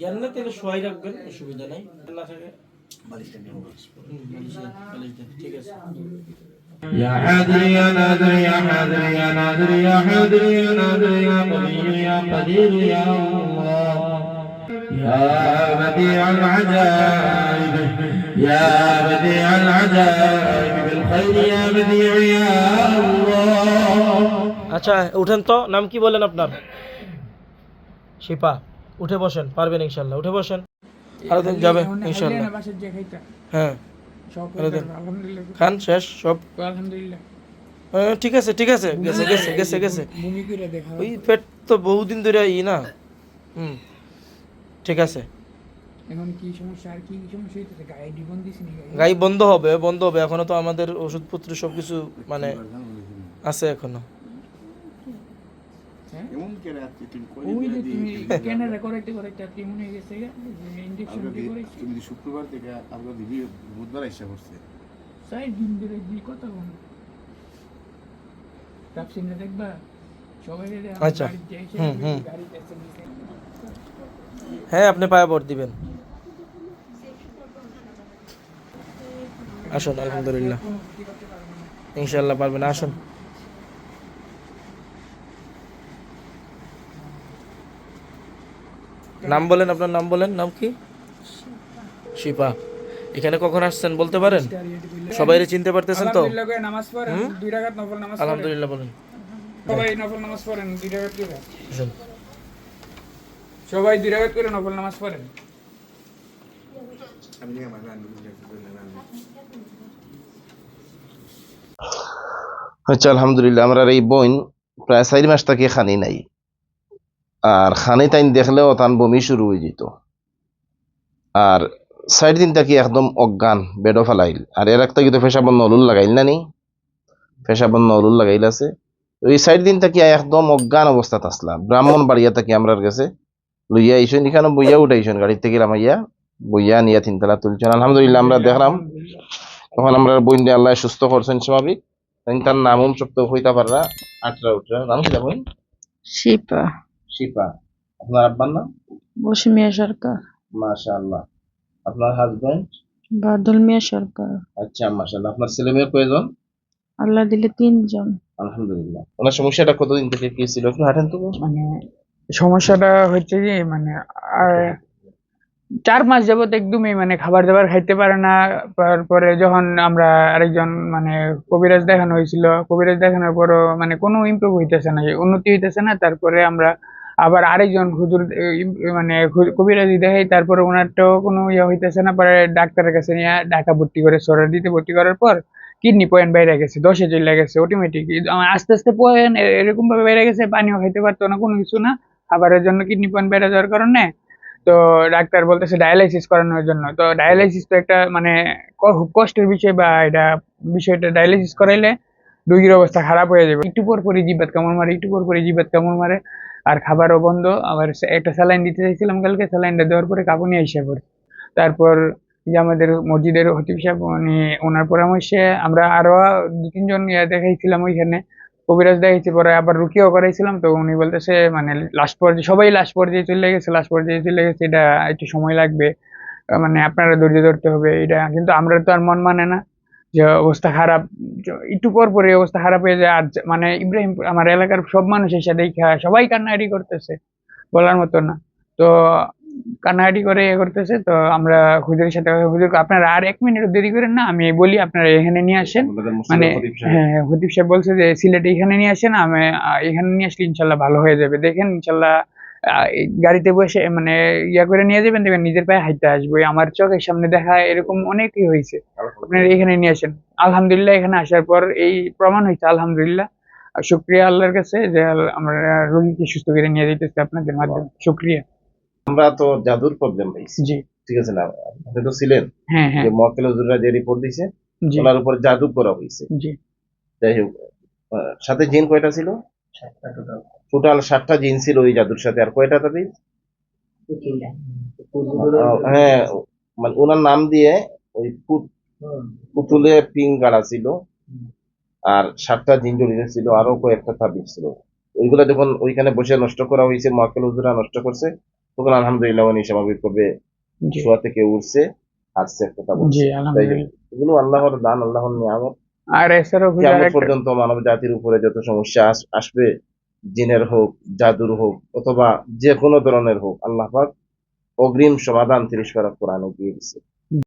জ্ঞান না তাহলে শোয়াই রাখবেন, অসুবিধা নাই। না থাকে বালিশটা নিয়ে ঠিক আছে। يا حاضر يا ناظر يا حاضر يا ناظر يا حاضر يا ناظر يا قدير يا قدير يا الله يا بديع العجائب يا بديع العجائب بالخير يا بديع يا الله. আচ্ছা উঠেন তো, নাম কি বলেন আপনার? শিপা। উঠে বসেন, পারবেন ইনশাল্লাহ, উঠে বসেন। আরো দিন যাবে ইনশাল্লাহ। হ্যাঁ খান শেষ সব আলহামদুলিল্লাহ। ঠিক আছে ঠিক আছে, গেছে গেছে গেছে গেছে। ওই পেট তো বহুদিন ধরে না। ঠিক আছে। এখন কি সমস্যা, আর কি সমস্যা হইতেছে? গাড়ি বন্ধ দিছি নি? গাড়ি বন্ধ হবে, বন্ধ হবে। এখনো তো আমাদের ওষুধপত্র সবকিছু মানে আছে এখনো। এমন কে রাতে তুমি কই ওই যে দিই? তুমি ক্যানাডা করাইতে করাইতে আপনি মনে হয়ে গেছে ইনজেকশন দিয়ে করাইছি। তুমি শুক্রবার থেকে আমরা দিবি বুধবার আইসা করছে। সাই দিন ধরে দি কথা বল। তাপসিনে দেখবা সবাই রে আচ্ছা। গাড়িতে এসে হ্যাঁ আপনি পায়ে ভর দিবেন। আসুন, আলহামদুলিল্লাহ ইনশাআল্লাহ পারবেন। আসুন। নাম বলেন, আপনার নাম বলেন। নাম কি? শিপা। এখানে কখন আসছেন বলতে পারেন? সবাইরে চিনতে পারতেছেন তো? আলহামদুলিল্লাহ নামাজ পড়েন 2 রাকাত নফল নামাজ পড়েন। আলহামদুলিল্লাহ বলেন। সবাই নফল নামাজ পড়েন 2 রাকাত করে। আসুন। সবাই 2 রাকাত করে নফল নামাজ পড়েন। আমি নিয়ে আমার রান্না বুঝলে আচ্ছা আলহামদুলিল্লাহ। আমরা এই বোন প্রায় 4 মাস থেকে খানি নাই, আর খানি তাইন দেখলেও তান বমি শুরু হয়ে যেত, আর 4 দিন থাকি একদম অজ্ঞান বেডও ফেলাইল। আর এর একটা কিন্তু পেশাবন নলুল লাগাইল না নি, পেশাবন নলুল লাগাইল আছে। ওই 4 দিন থাকি একদম অজ্ঞান অবস্থাত আসলাম। ব্রাহ্মণ বাড়িয়া থাকি আমরা কাছে লইয়া আইসুন, এখানে বইয়া উঠাইছুন, গাড়ির থেকে নামাইয়া বইয়া নিয়ে 3 তলা তুলছেন। আলহামদুলিল্লাহ আমরা দেখলাম তখন আমরা বোন আল্লাহ সুস্থ করছেন স্বাভাবিক। তার নাম সব তো হইতে পাররা 8টা উঠরা। নাম কি বোন? শিপা। শিপা। আপনার আব্বার নাম? বসিম মিয়া সরকার। মাশাআল্লাহ। আপনার হাজবেন্ড? বাদল মিয়া সরকার। আচ্ছা মাশাআল্লাহ। আপনার ছেলে মেয়ে কয়জন? আল্লাহ দিলে 3 জন। আলহামদুলিল্লাহ। ওনার সমস্যাটা কতদিন থেকে কি ছিল একটু হাঁটেন তো? মানে সমস্যাটা হচ্ছে যে মানে 4 মাস যাবত একদমই মানে খাবার দাবার খাইতে পারে না। তারপরে যখন আমরা আরেকজন মানে কবিরাজ দেখানো হয়েছিল, কবিরাজ দেখানোর পরও মানে কোনো ইমপ্রুভ হইতেছে না, উন্নতি হইতেছে না। তারপরে আমরা আবার আরেকজন হুজুর মানে কবিরাজি দেখাই, তারপরে ওনারটাও কোনো ইয়ে হইতেছে না। পরে ডাক্তারের কাছে নিয়ে ঢাকা ভর্তি করে, সরাদিতে ভর্তি করার পর কিডনি পয়েন্ট বাইরে গেছে, 10-এ চলে গেছে অটোমেটিক। আস্তে আস্তে পয়েন্ট এরকম ভাবে বেড়ে গেছে, পানিও খাইতে পারতো না, কোনো কিছু না। খাবারের জন্য কিডনি পয়েন্ট বেড়ে যাওয়ার কারণে তো ডাক্তার বলতেছে ডায়ালাইসিস করানোর জন্য। তো ডায়ালাইসিস তো একটা মানে খুব কষ্টের বিষয়, বা এটা বিষয়টা ডায়ালাইসিস করাইলে রোগীর অবস্থা খারাপ হয়ে যাবে। একটু পর পরই জিবাত কামড় মারে, একটু পর পরই জিবাত কামড় মারে, আর খাবারও বন্ধ। আবার একটা স্যালাইন দিতে চাইছিলাম কালকে, স্যালাইনটা দেওয়ার পরে কাঁপুনি এসে পড়ে। তারপর যে আমাদের মসজিদের খতিব সাহেব, উনি ওনার পরামর্শে আমরা আরো 2-3 জন দেখাইছিলাম ওইখানে, কবিরাজ দেখাইছি, পরে আবার রুকিয়াও করাইছিলাম। তো উনি বলতেছে মানে লাস্ট পর্যায়ে সবাই লাস্ট পর্যায়ে চলে গেছে, লাস্ট পর্যায়ে চলে গেছে, এটা একটু সময় লাগবে, মানে আপনারা ধৈর্য ধরতে হবে এটা। কিন্তু আমরা তো আর মন মানে না যে অবস্থা খারাপ, একটু পর পরই অবস্থা খারাপ হয়ে যায়। আর মানে ইব্রাহিম আমার এলাকার সব মানুষ এসে দেখা সবাই কান্নাকাটি করতেছে, বলার মতো না। তো কান্নাকাটি করে করতেছে। তো আমরা হুজুরের সাথে, হুজুর আপনারা আর 1 মিনিট দেরি করেন না, আমি বলি আপনারা এখানে নিয়ে আসেন। মানে হ্যাঁ, খতিব সাহেব বলছে যে সিলেটে এখানে নিয়ে আসেন, আমি এখানে নিয়ে আসলে ইনশাল্লাহ ভালো হয়ে যাবে। দেখেন ইনশাল্লাহ এই গাড়িতে বসে মানে ইয়া করে নিয়ে যাবেন, দেখবেন নিজের পায়ে হাঁটতে আসবে। আমার চোখের সামনে দেখা এরকম অনেকই হয়েছে। আপনারা এখানে নিয়ে আসেন। আলহামদুলিল্লাহ এখানে আসার পর এই প্রমাণ হয়েছে আলহামদুলিল্লাহ। শুকরিয়া আল্লাহর কাছে যে আমরা রোগীকে সুস্থ করে নিয়ে যেতেছি আপনাদের মাধ্যমে। শুকরিয়া। আমরা তো জাদুর প্রবলেম পাইছি, জি ঠিক আছে না? আপনি তো ছিলেন হ্যাঁ হ্যাঁ যে মক্কেল হুজুররা যে রিপোর্ট দিছে জি ওনার উপর জাদু করা হয়েছে। জি যাই হোক, সাথে জিন কয়টা ছিল? টোটাল 7টা জিন ছিল ওই জাদুর সাথে। আর কয়টা তাবিজ? হ্যাঁ, মানে ওনার নাম দিয়ে ওই পুতুলে পিং গাড়া ছিল, আর 7টা জিন জড়িত ছিল, আরো কয়েকটা তাবিজ ছিল। ওইগুলা যখন ওইখানে বসে নষ্ট করা হয়েছে, মক্কেল হুজুরা নষ্ট করছে, তখন আলহামদুলিল্লাহ উনি স্বাভাবিকভাবে জি শোয়া থেকে উঠছে, হাঁটছে, কথা বলছে। জি তাই আলহামদুলিল্লাহ। এগুলো আল্লাহর দান, আল্লাহর নিয়ামত। আর এছাড়াও হুজুর কিয়ামত আরেকটা, পর্যন্ত মানব জাতির উপরে যত সমস্যা আসবে, জিনের হোক, জাদুর হোক, অথবা যে কোনো ধরনের হোক, আল্লাহ পাক অগ্রিম সমাধান 30 পারা কোরআনে দিয়ে দিচ্ছে।